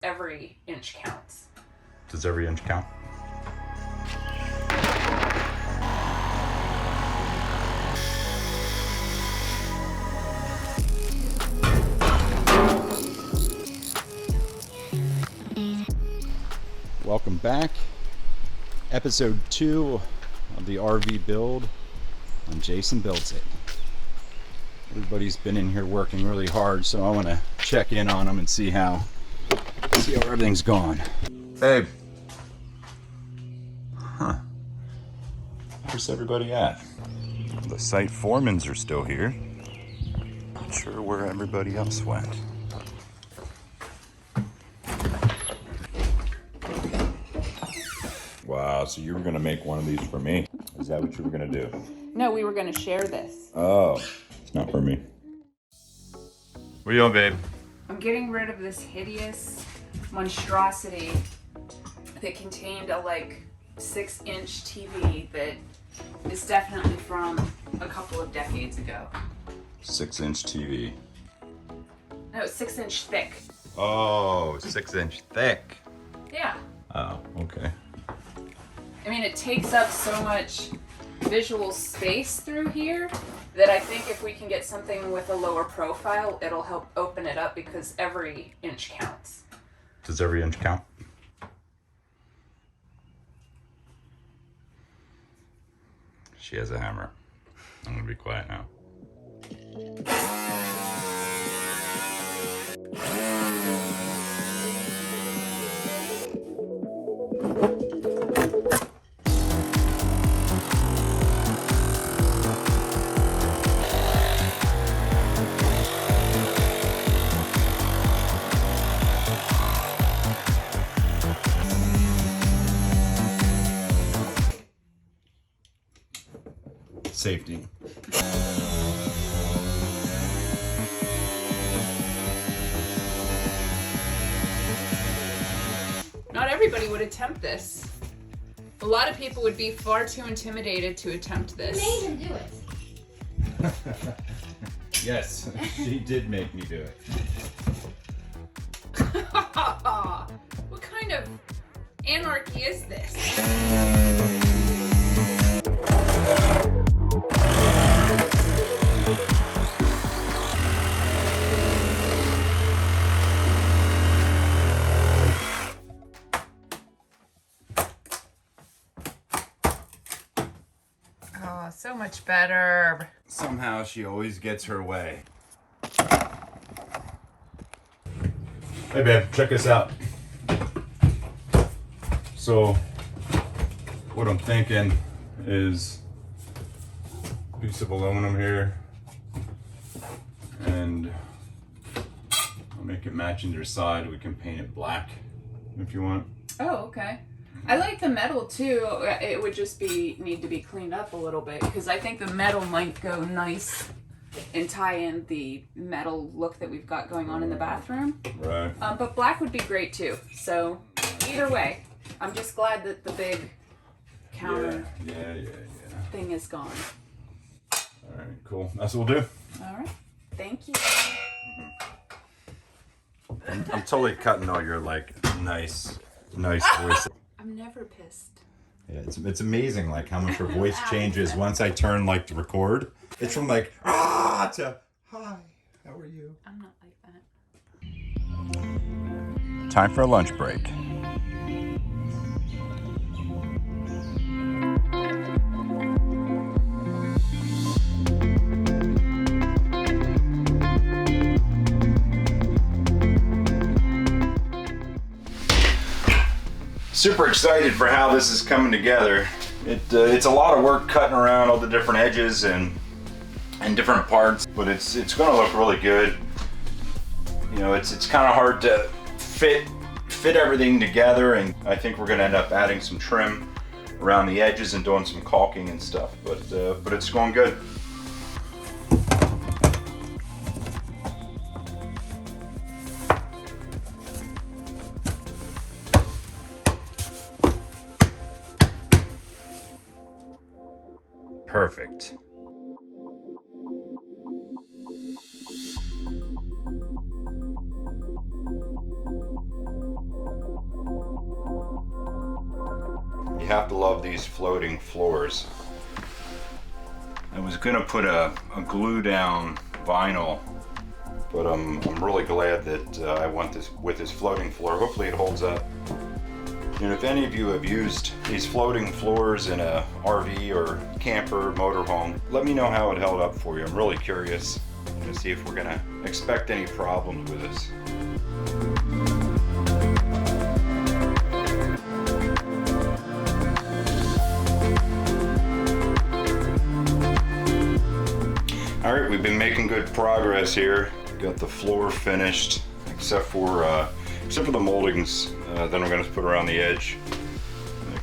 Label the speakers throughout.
Speaker 1: Every inch counts.
Speaker 2: Does every inch count? Welcome back. Episode 2 of the RV build on Jason Builds It. Everybody's been in here working really hard, so I want to check in on them and see how everything's gone. Babe. Huh. Where's everybody at? The site foremans are still here. Not sure where everybody else went. Wow, so you were gonna make one of these for me. Is that what you were gonna do?
Speaker 1: No, we were going to share this.
Speaker 2: Oh, it's not for me. What are you doing, babe?
Speaker 1: I'm getting rid of this hideous monstrosity that contained a 6-inch TV that is definitely from a couple of decades ago.
Speaker 2: 6-inch TV.
Speaker 1: No, 6-inch thick.
Speaker 2: Oh, 6-inch thick.
Speaker 1: Yeah.
Speaker 2: Oh, okay.
Speaker 1: I mean, it takes up so much visual space through here that I think if we can get something with a lower profile, it'll help open it up because every inch counts.
Speaker 2: Does every inch count? She has a hammer. I'm gonna be quiet now. Safety.
Speaker 1: Not everybody would attempt this. A lot of people would be far too intimidated to attempt this.
Speaker 3: You made him do it.
Speaker 2: Yes, she did make me do it.
Speaker 1: What kind of anarchy is this? Oh, so much better.
Speaker 2: Somehow she always gets her way. Hey babe, check this out. So, what I'm thinking is a piece of aluminum here, and I'll make it match in your side. We can paint it black if you want.
Speaker 1: Oh, okay. I like the metal too. It would just need to be cleaned up a little bit because I think the metal might go nice and tie in the metal look that we've got going on in the bathroom.
Speaker 2: Right.
Speaker 1: But black would be great too. So either way, I'm just glad that the big counter
Speaker 2: Yeah.
Speaker 1: thing is gone.
Speaker 2: All right, cool. That's what we'll do.
Speaker 1: All right. Thank you.
Speaker 2: I'm totally cutting all your nice voice.
Speaker 1: I'm never pissed.
Speaker 2: Yeah, it's amazing how much her voice changes once I turn to record. It's from to hi, how are you?
Speaker 1: I'm not like that.
Speaker 2: Time for a lunch break. Super excited for how this is coming together. It's a lot of work cutting around all the different edges and different parts, but it's going to look really good. You know, it's kind of hard to fit everything together, and I think we're going to end up adding some trim around the edges and doing some caulking and stuff. But it's going good. Perfect. have to love these floating floors. I was gonna put a glue down vinyl, but I'm really glad that I went this with this floating floor. Hopefully it holds up. And if any of you have used these floating floors in a RV or camper motorhome, let me know how it held up for you. I'm really curious to see if we're gonna expect any problems with this. All right, we've been making good progress here. Got the floor finished, except for the moldings. Then we're going to put around the edge.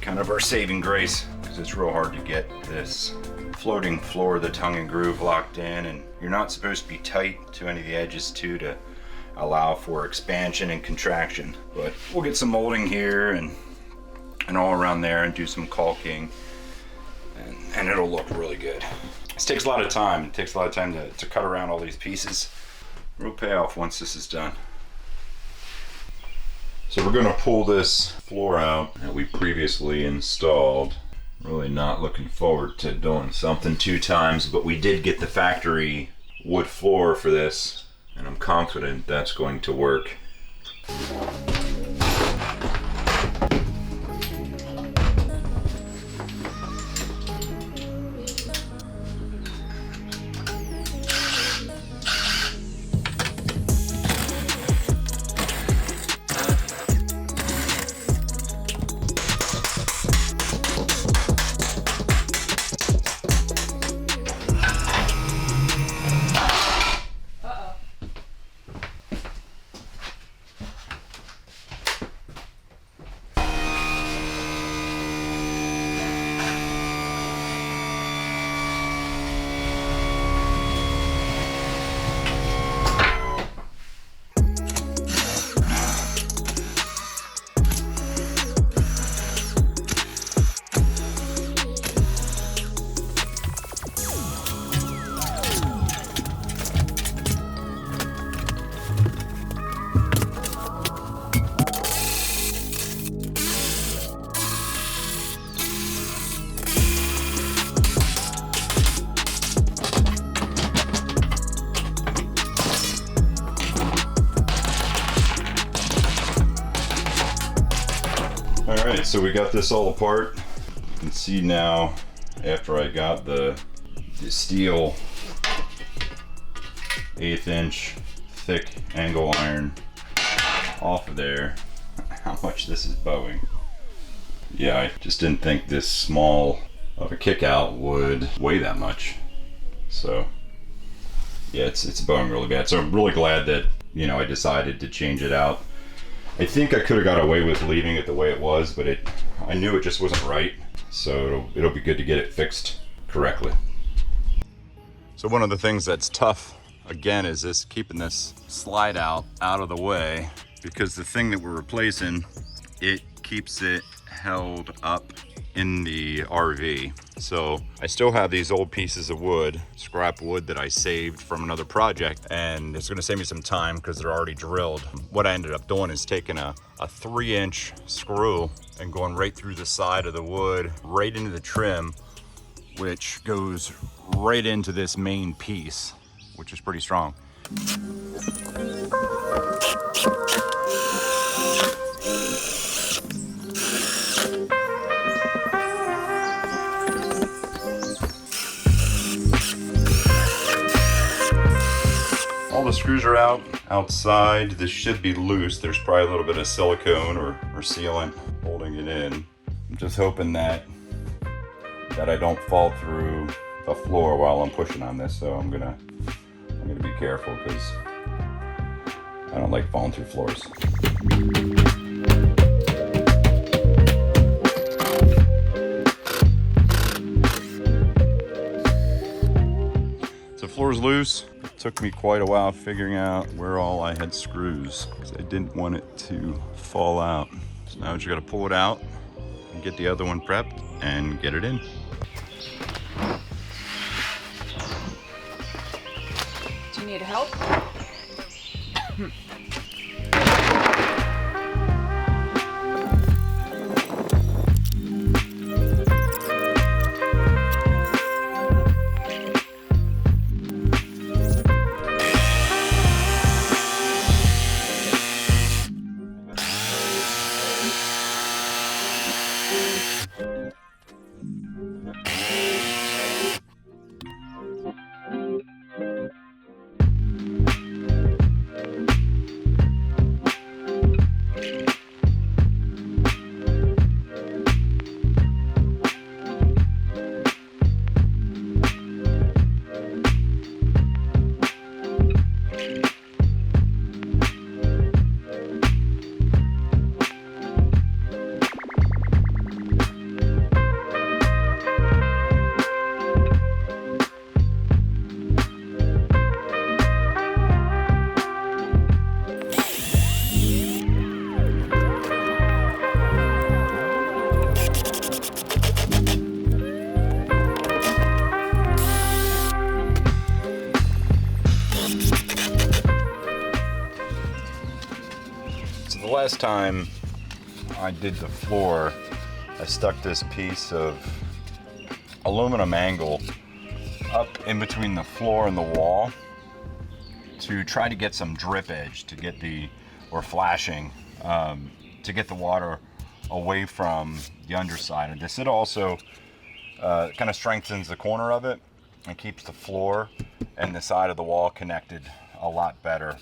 Speaker 2: Kind of our saving grace, because it's real hard to get this floating floor, the tongue and groove locked in, and you're not supposed to be tight to any of the edges too to allow for expansion and contraction. But we'll get some molding here and all around there, and do some caulking, and it'll look really good. This takes a lot of time. It takes a lot of time to cut around all these pieces. Real payoff once this is done. So we're going to pull this floor out that we previously installed. Really not looking forward to doing something 2 times, but we did get the factory wood floor for this, and I'm confident that's going to work. Alright, so we got this all apart. You can see now, after I got the steel 1/8 inch thick angle iron off of there, how much this is bowing. Yeah, I just didn't think this small of a kick out would weigh that much. So yeah, it's bowing really bad. So I'm really glad that, you know, I decided to change it out. I think I could have got away with leaving it the way it was, but I knew it just wasn't right. So it'll be good to get it fixed correctly. So one of the things that's tough, again, is this keeping this slide out of the way, because the thing that we're replacing, it keeps it held up in the RV. So I still have these old pieces of wood, scrap wood that I saved from another project, and it's gonna save me some time because they're already drilled. What I ended up doing is taking a 3-inch screw and going right through the side of the wood, right into the trim, which goes right into this main piece, which is pretty strong. All the screws are out. Outside, this should be loose. There's probably a little bit of silicone or sealant holding it in. I'm just hoping that I don't fall through the floor while I'm pushing on this, so I'm gonna be careful because I don't like falling through floors. So floor's loose. It took me quite a while figuring out where all I had screws because I didn't want it to fall out. So now I just gotta pull it out and get the other one prepped and get it in.
Speaker 1: Do you need help?
Speaker 2: last time I did the floor, I stuck this piece of aluminum angle up in between the floor and the wall to try to get some drip edge to get or flashing, to get the water away from the underside of this. It also kind of strengthens the corner of it and keeps the floor and the side of the wall connected a lot better,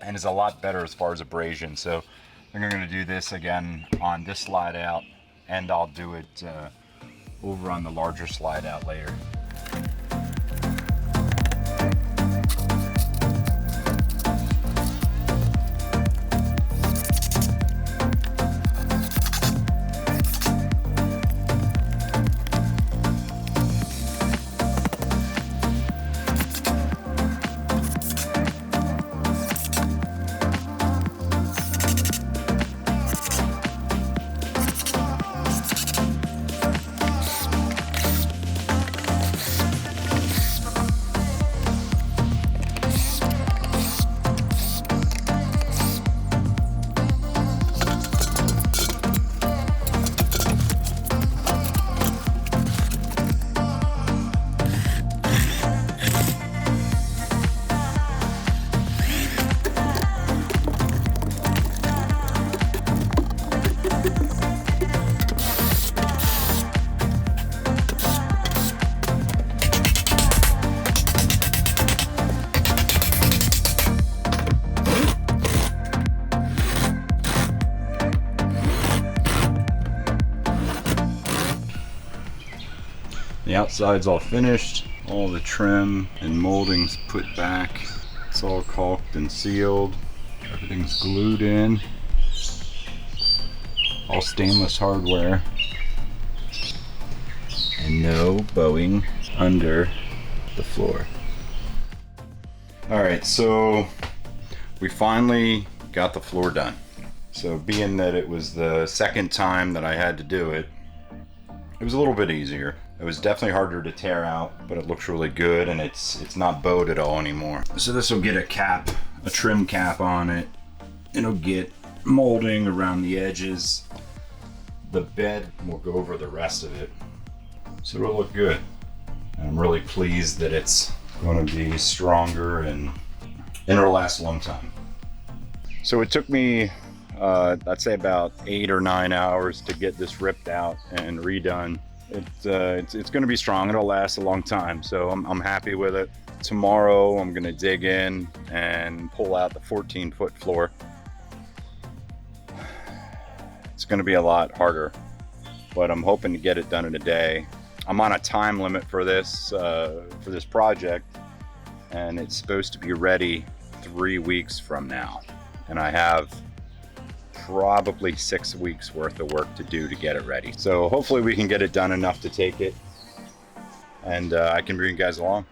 Speaker 2: and is a lot better as far as abrasion. So I'm going to do this again on this slide out, and I'll do it over on the larger slide out later. The outside's all finished, all the trim and molding's put back. It's all caulked and sealed. Everything's glued in. All stainless hardware. And no bowing under the floor. Alright, so we finally got the floor done. So being that it was the second time that I had to do it, it was a little bit easier. It was definitely harder to tear out, but it looks really good, and it's not bowed at all anymore. So this will get a cap, a trim cap on it. It'll get molding around the edges. The bed will go over the rest of it. So it'll look good. And I'm really pleased that it's going to be stronger and it'll last a long time. So it took me, I'd say about 8 or 9 hours to get this ripped out and redone. It's going to be strong. It'll last a long time, so I'm happy with it. Tomorrow I'm going to dig in and pull out the 14-foot floor. It's going to be a lot harder, but I'm hoping to get it done in a day. I'm on a time limit for this project, and it's supposed to be ready 3 weeks from now, and I have probably 6 weeks worth of work to do to get it ready. So hopefully we can get it done enough to take it, and I can bring you guys along.